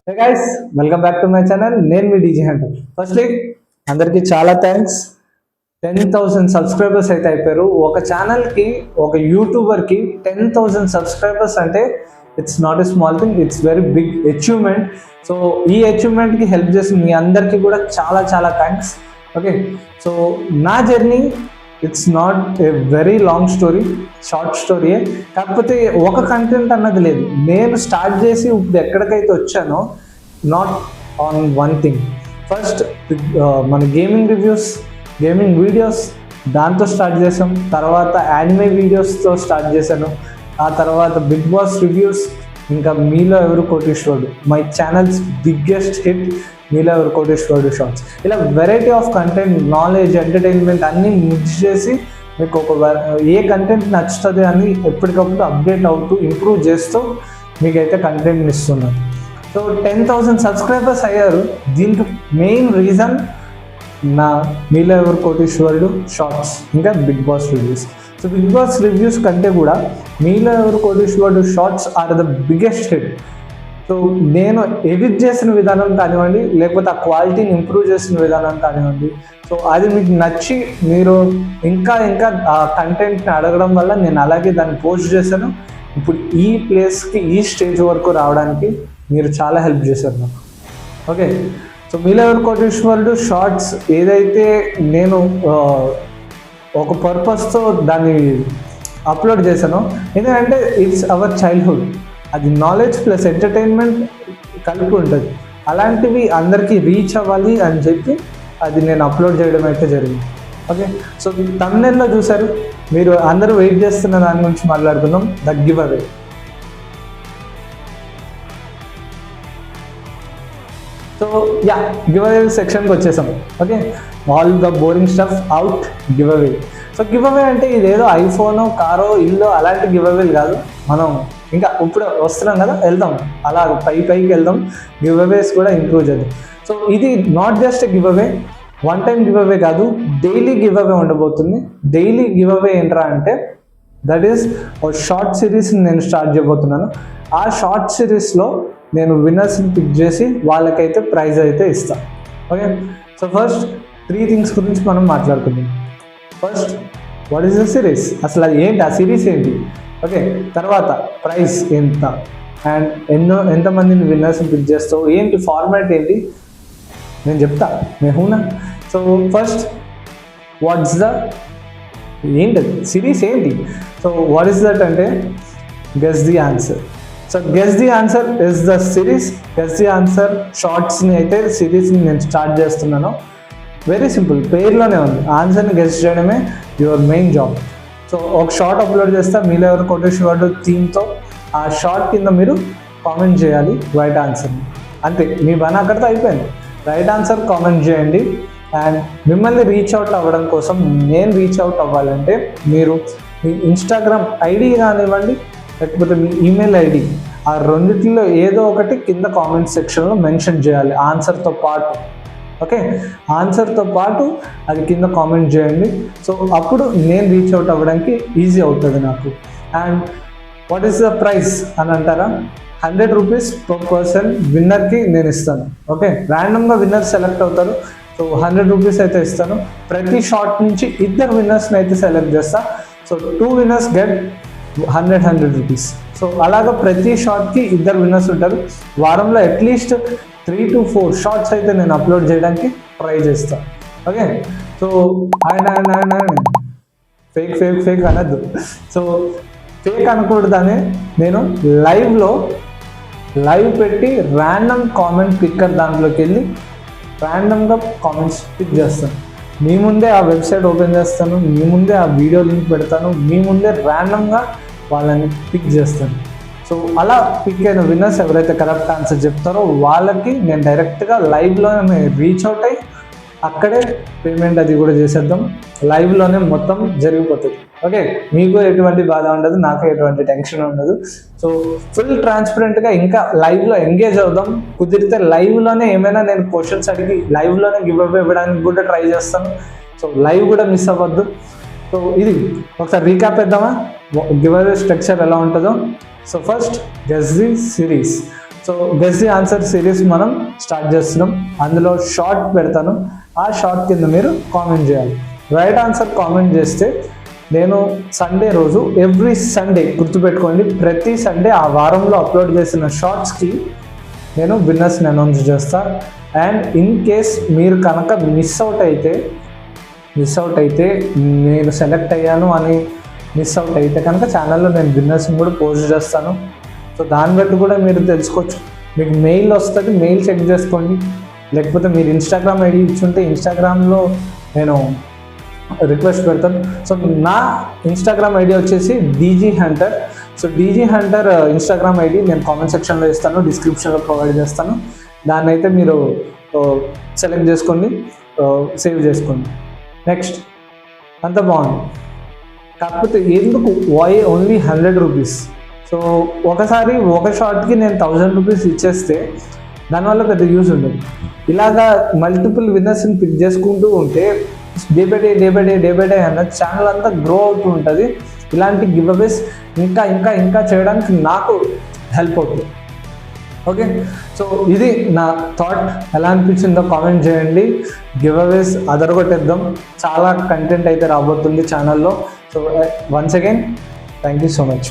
Hey guys, welcome back to my channel. నేను మీ DJ Hunter. Firstly అందరికీ చాలా thanks. 10,000 subscribers అయితే అయిపోయారు. ఒక ఛానల్కి ఒక యూట్యూబర్కి 10,000 సబ్స్క్రైబర్స్ అంటే it's not a small thing, it's very big achievement. So ఈ అచీవ్మెంట్కి హెల్ప్ చేసిన మీ అందరికీ కూడా చాలా చాలా థ్యాంక్స్. ఓకే, సో నా journey it's not a very long story, short స్టోరీయే. కాకపోతే ఒక కంటెంట్ అన్నది లేదు. నేను స్టార్ట్ చేసి ఇప్పుడు ఎక్కడికైతే వచ్చానో not on one thing. First మన గేమింగ్ రివ్యూస్, గేమింగ్ వీడియోస్, దాంతో స్టార్ట్ చేసాం. తర్వాత యానిమే వీడియోస్తో స్టార్ట్ చేశాను. ఆ తర్వాత బిగ్ బాస్ రివ్యూస్, ఇంకా మీలో ఎవరు కోటీశ్వరుడు, మై ఛానల్స్ బిగ్గెస్ట్ హిట్ మీలో ఎవరు కోటీశ్వరుడు షార్ట్స్. ఇలా variety of content, knowledge, entertainment అన్నీ మిక్స్ చేసి మీకు ఏ కంటెంట్ నచ్చుతుంది అని ఎప్పటికప్పుడు అప్డేట్ అవుతూ ఇంప్రూవ్ చేస్తూ మీకైతే కంటెంట్ని ఇస్తున్నాను. సో 10,000 సబ్స్క్రైబర్స్ అయ్యారు. దీనికి మెయిన్ రీజన్ నా మీలో ఎవరు కోటీశ్వరుడు షార్ట్స్, ఇంకా Bigg Boss reviews. So Bigg Boss reviews కంటే కూడా మీలో ఎవరు కోటీశ్వరుడు shorts are the biggest hit. So నేను ఎడిట్ చేసిన విధానం కానివ్వండి, లేకపోతే ఆ క్వాలిటీని ఇంప్రూవ్ చేసిన విధానం కానివ్వండి, సో అది మీకు నచ్చి మీరు ఇంకా ఆ కంటెంట్ని అడగడం వల్ల నేను అలాగే దాన్ని పోస్ట్ చేశాను. ఇప్పుడు ఈ ప్లేస్కి, ఈ స్టేజ్ వరకు రావడానికి మీరు చాలా హెల్ప్ చేశారు నాకు. ఓకే, సో మీలో ఎవరు కోటీశ్వరుడు షార్ట్స్ ఏదైతే నేను ఒక పర్పస్తో దాన్ని అప్లోడ్ చేశానో, ఎందుకంటే ఇట్స్ అవర్ చైల్డ్హుడ్, అది నాలెడ్జ్ ప్లస్ ఎంటర్టైన్మెంట్ కలిపి ఉంటుంది. అలాంటివి అందరికీ రీచ్ అవ్వాలి అని చెప్పి అది నేను అప్లోడ్ చేయడం అయితే జరిగింది. ఓకే, సో తమ్నెల్లో చూసారు, మీరు అందరూ వెయిట్ చేస్తున్న దాని గురించి మాట్లాడుకుందాం, the giveaway. So yeah, giveaway సెక్షన్కి వచ్చేసాం. Okay, all the boring stuff out, giveaway. So giveaway అంటే ఇదేదో ఐఫోను, కారో, ఇల్లు అలాంటి గివ్ అవేలు కాదు. మనం ఇంకా ఇప్పుడు వస్తున్నాం కదా, వెళ్దాం అలా పైకి వెళ్దాం, గివ్ అవేస్ కూడా ఇంప్రూవ్ చేద్దాం. సో ఇది not just give away, one time give away కాదు, డైలీ గివ్ అవే ఉండబోతుంది. డైలీ గివ్ అవే ఏంట్రా అంటే దట్ ఈస్ ఒక షార్ట్ సిరీస్ని నేను స్టార్ట్ చేయబోతున్నాను. ఆ షార్ట్ సిరీస్లో నేను విన్నర్స్ని పిక్ చేసి వాళ్ళకైతే ప్రైజ్ అయితే ఇస్తాను. ఓకే, సో ఫస్ట్ 3 థింగ్స్ గురించి మనం మాట్లాడుకుందాం. First, what is the series, అసలు అది ఏంటి, ఆ సిరీస్ ఏంటి. ఓకే, తర్వాత ప్రైస్ ఎంత, అండ్ ఎంతమందిని విన్నర్స్ని పిక్ చేస్తావు, ఏంటి ఫార్మాట్ ఏంటి నేను చెప్తా, మేహూనా. సో ఫస్ట్, వాట్స్ ద ఏంటది సిరీస్ ఏంటి. సో వాట్ ఈస్ దట్ అంటే guess the answer. So guess the answer is the series. Guess the answer షార్ట్స్ని అయితే సిరీస్ని నేను స్టార్ట్ చేస్తున్నాను. వెరీ సింపుల్, పేరులోనే ఉంది, ఆన్సర్ని గెస్ చేయడమే యువర్ మెయిన్ జాబ్. సో ఒక షార్ట్ అప్లోడ్ చేస్తా మీలో ఎవరు కోటేశ్వరుడు థీమ్తో. ఆ షార్ట్ కింద మీరు కామెంట్ చేయాలి రైట్ ఆన్సర్ని, అంతే, మీ పని అక్కడితో అయిపోయింది. రైట్ ఆన్సర్ కామెంట్ చేయండి. అండ్ మిమ్మల్ని రీచ్ అవుట్ అవ్వడం కోసం, నేను రీచ్ అవుట్ అవ్వాలంటే మీరు మీ ఇన్స్టాగ్రామ్ ఐడి కానివ్వండి, లేకపోతే మీ ఈమెయిల్ ఐడి, ఆ రెండిట్లో ఏదో ఒకటి కింద కామెంట్ సెక్షన్లో మెన్షన్ చేయాలి ఆన్సర్తో పాటు. ఓకే, ఆన్సర్తో పాటు అది కింద కామెంట్ చేయండి. సో అప్పుడు నేను రీచ్ అవుట్ అవ్వడానికి ఈజీ అవుతుంది నాకు. And what is the price అని అంటారా, 100 రూపీస్ పర్ పర్సన్ విన్నర్కి నేను ఇస్తాను. ఓకే, ర్యాండమ్గా విన్నర్ సెలెక్ట్ అవుతారు. సో 100 రూపీస్ అయితే ఇస్తాను. ప్రతి షార్ట్ నుంచి 2 విన్నర్స్ని అయితే సెలెక్ట్ చేస్తా. So 2 winners get 100 rupees. So అలాగా ప్రతి షార్ట్కి 2 విన్నర్స్ ఉంటారు. వారంలో అట్లీస్ట్ 3 to 4 షార్ట్స్ అయితే నేను అప్లోడ్ చేయడానికి ట్రై చేస్తాను. ఓకే, సో ఫేక్ అనద్దు. సో ఫేక్ అనకూడదని నేను లైవ్ పెట్టి ర్యాండమ్ కామెంట్ పిక్కర్ దాంట్లోకి వెళ్ళి ర్యాండమ్గా కామెంట్స్ పిక్ చేస్తాను. మీ ముందే ఆ వెబ్సైట్ ఓపెన్ చేస్తాను, మీ ముందే ఆ వీడియో లింక్ పెడతాను, మీ ముందే ర్యాండమ్గా వాళ్ళని పిక్ చేస్తాను. సో అలా పిక్ అయిన విన్నర్స్ ఎవరైతే కరెక్ట్ ఆన్సర్ చెప్తారో వాళ్ళకి నేను డైరెక్ట్గా లైవ్లోనే రీచ్ అవుట్ అయ్యి అక్కడే పేమెంట్ అది కూడా చేసేద్దాం. లైవ్లోనే మొత్తం జరిగిపోతుంది. ఓకే, మీకు ఎటువంటి బాధ ఉండదు, నాకు ఎటువంటి టెన్షన్ ఉండదు. సో ఫుల్ ట్రాన్స్పరెంట్గా ఇంకా లైవ్లో ఎంగేజ్ అవుదాం. కుదిరితే లైవ్లోనే ఏమైనా నేను క్వశ్చన్స్ అడిగి లైవ్లోనే గివ్ అవే ఇవ్వడానికి కూడా ట్రై చేస్తాను. సో లైవ్ కూడా మిస్ అవ్వద్దు. సో ఇది ఒకసారి రీక్యాప్ చేద్దామా, గివ్ అవే స్ట్రక్చర్ ఎలా ఉంటుందో. So first guess the series. So so guess the answer series మనం స్టార్ట్ చేస్తున్నాం. అందులో షార్ట్ పెడతాను, ఆ షార్ట్ కింద మీరు కామెంట్ చేయాలి. రైట్ ఆన్సర్ కామెంట్ చేస్తే నేను సండే రోజు, ఎవ్రీ సండే గుర్తుపెట్టుకోండి, ప్రతి సండే ఆ వారంలో అప్లోడ్ చేసిన షార్ట్స్కి నేను విన్నర్స్ని అనౌన్స్ చేస్తాను. అండ్ ఇన్ కేస్ మీరు కనుక మిస్ అవుట్ అయితే నేను సెలెక్ట్ అయ్యాను అని మిస్ అవుట్ అయితే కనుక ఛానల్లో నేను విన్నర్స్ని కూడా పోస్ట్ చేస్తాను. సో దాన్ని బట్టి కూడా మీరు తెలుసుకోవచ్చు. మీకు మెయిల్ వస్తుంది, మెయిల్ చెక్ చేసుకోండి. లేకపోతే మీరు ఇన్స్టాగ్రామ్ ఐడి ఇచ్చుంటే ఇన్స్టాగ్రామ్లో నేను రిక్వెస్ట్ పెడతాను. సో నా ఇన్స్టాగ్రామ్ ఐడి వచ్చేసి DG Hunter. So DG Hunter Instagram ID నేను కామెంట్ సెక్షన్లో ఇస్తాను, డిస్క్రిప్షన్లో ప్రొవైడ్ చేస్తాను. దాన్ని అయితే మీరు సెలెక్ట్ చేసుకోండి, సేవ్ చేసుకోండి. నెక్స్ట్, అంత బాగుంది. కాకపోతే ఎందుకు వై ఓన్లీ 100 రూపీస్? సో ఒకసారి ఒక షార్ట్కి నేను 1000 రూపీస్ ఇచ్చేస్తే దానివల్ల పెద్ద యూజ్ ఉండదు. ఇలాగా మల్టిపుల్ విన్నర్స్ని పిక్ చేసుకుంటూ ఉంటే డే బై డే అన్నది ఛానల్ అంతా గ్రో అవుతూ ఉంటుంది. ఇలాంటి గివ్ అవేస్ ఇంకా ఇంకా ఇంకా చేయడానికి నాకు హెల్ప్ అవుతుంది. ఓకే, సో ఇది నా థాట్. ఎలా అనిపించిందో కామెంట్ చేయండి. గివ్ అవేస్ అదరగొట్టేద్దాం. చాలా కంటెంట్ అయితే రాబోతుంది ఛానల్లో. So once again thank you so much.